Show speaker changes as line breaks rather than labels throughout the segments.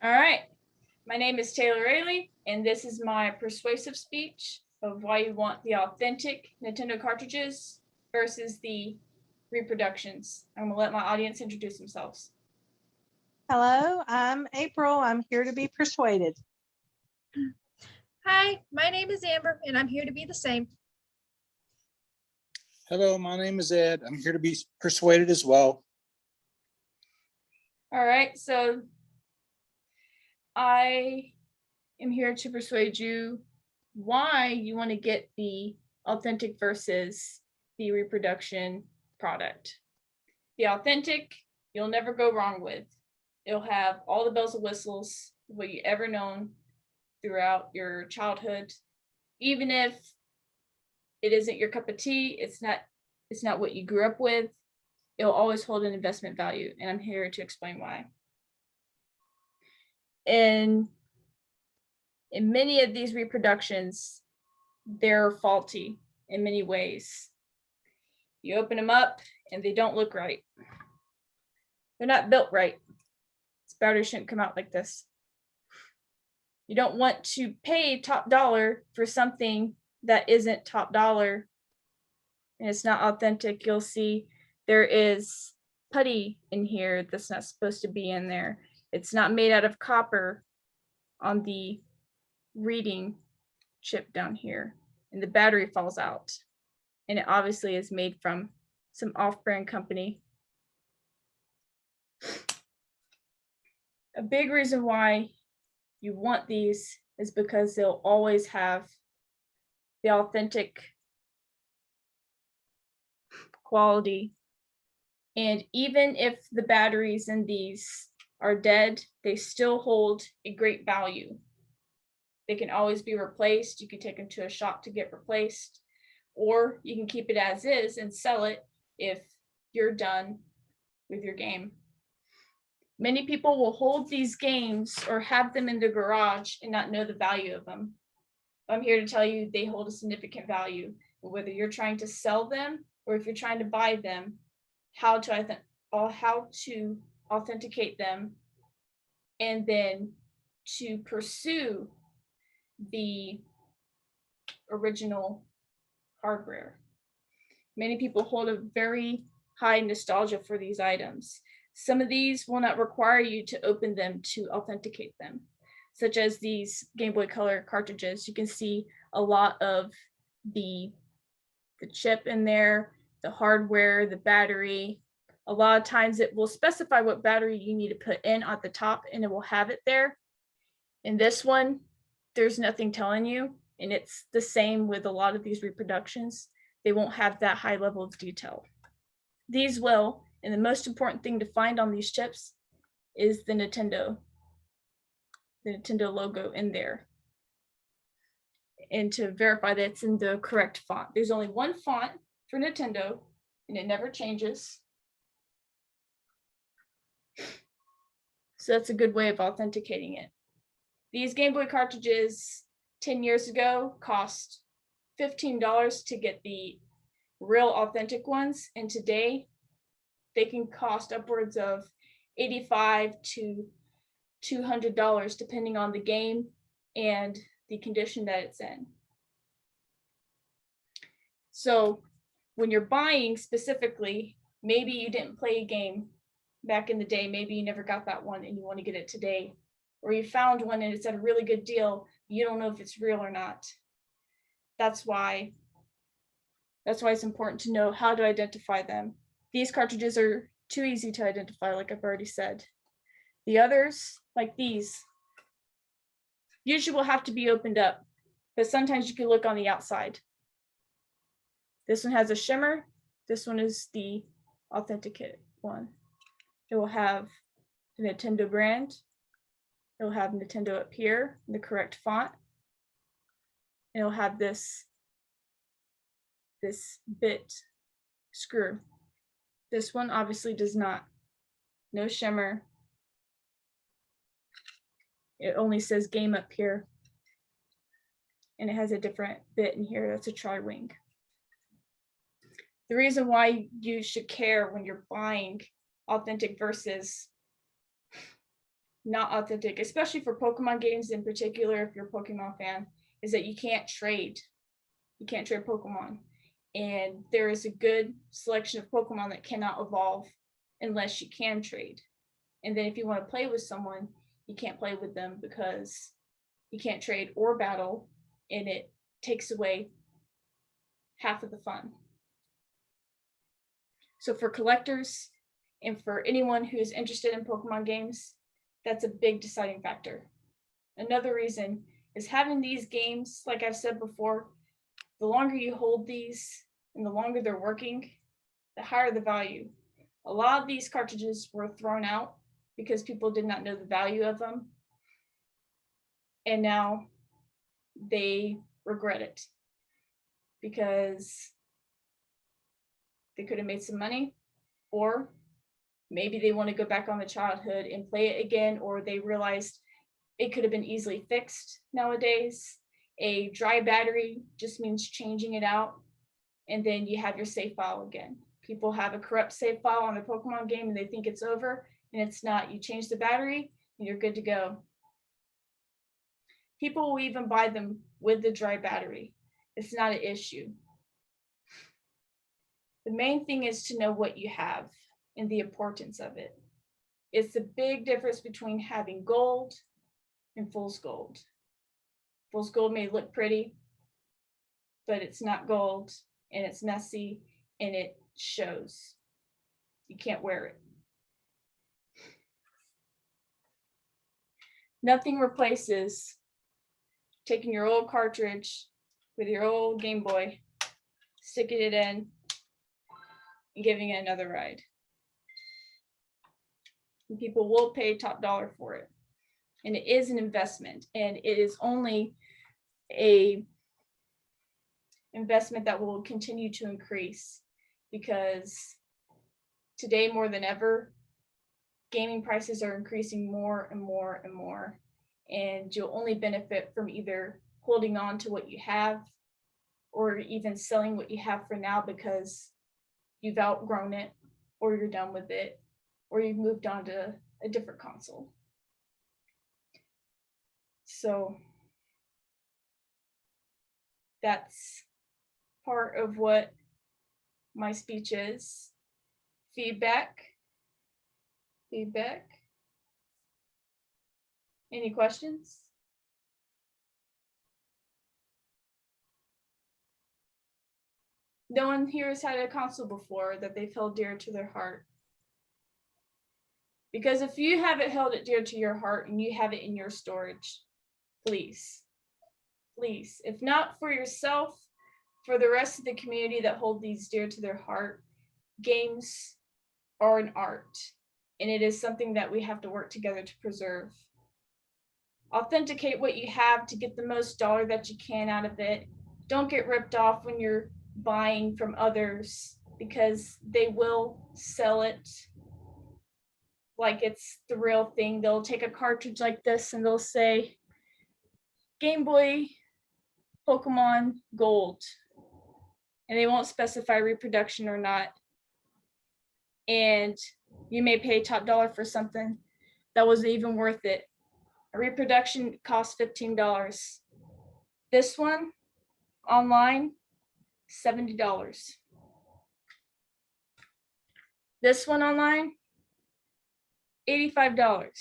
All right. My name is Taylor Rayleigh, and this is my persuasive speech of why you want the authentic Nintendo cartridges versus the reproductions. I'm going to let my audience introduce themselves.
Hello, I'm April. I'm here to be persuaded.
Hi, my name is Amber, and I'm here to be the same.
Hello, my name is Ed. I'm here to be persuaded as well.
All right, so I am here to persuade you why you want to get the authentic versus the reproduction product. The authentic, you'll never go wrong with. It'll have all the bells and whistles, what you ever known throughout your childhood. Even if it isn't your cup of tea, it's not what you grew up with, it'll always hold an investment value, and I'm here to explain why. In many of these reproductions, they're faulty in many ways. You open them up and they don't look right. They're not built right. This battery shouldn't come out like this. You don't want to pay top dollar for something that isn't top dollar and it's not authentic. You'll see there is putty in here that's not supposed to be in there. It's not made out of copper on the reading chip down here, and the battery falls out, and it obviously is made from some off-brand company. A big reason why you want these is because they'll always have the authentic quality, and even if the batteries in these are dead, they still hold a great value. They can always be replaced. You can take them to a shop to get replaced, or you can keep it as is and sell it if you're done with your game. Many people will hold these games or have them in their garage and not know the value of them. I'm here to tell you they hold a significant value. Whether you're trying to sell them or if you're trying to buy them, how to authenticate them, and then to pursue the original hardware. Many people hold a very high nostalgia for these items. Some of these will not require you to open them to authenticate them, such as these Game Boy Color cartridges. You can see a lot of the chip in there, the hardware, the battery. A lot of times it will specify what battery you need to put in at the top, and it will have it there. In this one, there's nothing telling you, and it's the same with a lot of these reproductions. They won't have that high level of detail. These will, and the most important thing to find on these chips is the Nintendo logo in there, and to verify that it's in the correct font. There's only one font for Nintendo, and it never changes. So that's a good way of authenticating it. These Game Boy cartridges 10 years ago cost $15 to get the real authentic ones, and today they can cost upwards of $85 to $200 depending on the game and the condition that it's in. So when you're buying specifically, maybe you didn't play a game back in the day, maybe you never got that one and you want to get it today, or you found one and it's at a really good deal, you don't know if it's real or not. That's why it's important to know how to identify them. These cartridges are too easy to identify, like I've already said. The others, like these, usually will have to be opened up, but sometimes you can look on the outside. This one has a shimmer. This one is the authenticate one. It will have the Nintendo brand. It will have Nintendo up here in the correct font. It will have this bit screw. This one obviously does not. No shimmer. It only says game up here. And it has a different bit in here. That's a tri-wing. The reason why you should care when you're buying authentic versus not authentic, especially for Pokemon games in particular, if you're a Pokemon fan, is that you can't trade. You can't trade Pokemon. And there is a good selection of Pokemon that cannot evolve unless you can trade. And then if you want to play with someone, you can't play with them because you can't trade or battle, and it takes away half of the fun. So for collectors and for anyone who is interested in Pokemon games, that's a big deciding factor. Another reason is having these games, like I've said before, the longer you hold these and the longer they're working, the higher the value. A lot of these cartridges were thrown out because people did not know the value of them. And now they regret it because they could have made some money, or maybe they want to go back on the childhood and play it again, or they realized it could have been easily fixed nowadays. A dry battery just means changing it out, and then you have your save file again. People have a corrupt save file on their Pokemon game and they think it's over, and it's not. You change the battery and you're good to go. People will even buy them with the dry battery. It's not an issue. The main thing is to know what you have and the importance of it. It's the big difference between having gold and fool's gold. Fool's gold may look pretty, but it's not gold, and it's messy, and it shows. You can't wear it. Nothing replaces taking your old cartridge with your old Game Boy, sticking it in, and giving it another ride. And people will pay top dollar for it. And it is an investment, and it is only a investment that will continue to increase, because today more than ever, gaming prices are increasing more and more and more, and you'll only benefit from either holding on to what you have or even selling what you have for now because you've outgrown it, or you're done with it, or you've moved on to a different console. So that's part of what my speech is. Feedback. Any questions? No one here has had a console before that they've held dear to their heart. Because if you haven't held it dear to your heart and you have it in your storage, please, if not for yourself, for the rest of the community that hold these dear to their heart, games are an art, and it is something that we have to work together to preserve. Authenticate what you have to get the most dollar that you can out of it. Don't get ripped off when you're buying from others, because they will sell it like it's the real thing. They'll take a cartridge like this and they'll say, Game Boy Pokemon Gold, and they won't specify reproduction or not. And you may pay top dollar for something that wasn't even worth it. A reproduction costs $15. This one online, $70. This one online, $85.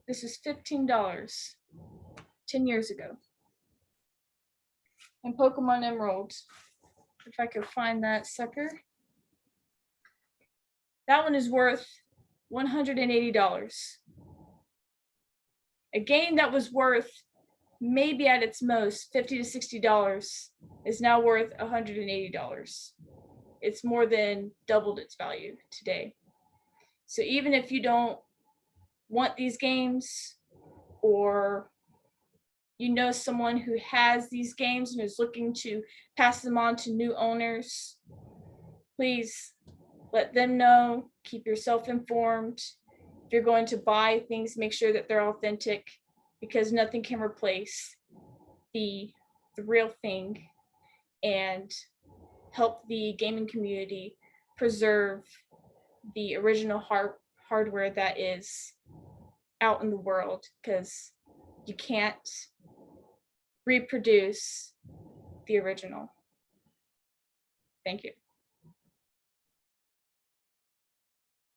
This is $15 10 years ago. And Pokemon Emerald, if I could find that sucker. That one is worth $180. A game that was worth maybe at its most $50 to $60 is now worth $180. It's more than doubled its value today. So even if you don't want these games, or you know someone who has these games and is looking to pass them on to new owners, please let them know. Keep yourself informed. If you're going to buy things, make sure that they're authentic, because nothing can replace the real thing, and help the gaming community preserve the original hardware that is out in the world, because you can't reproduce the original. Thank you.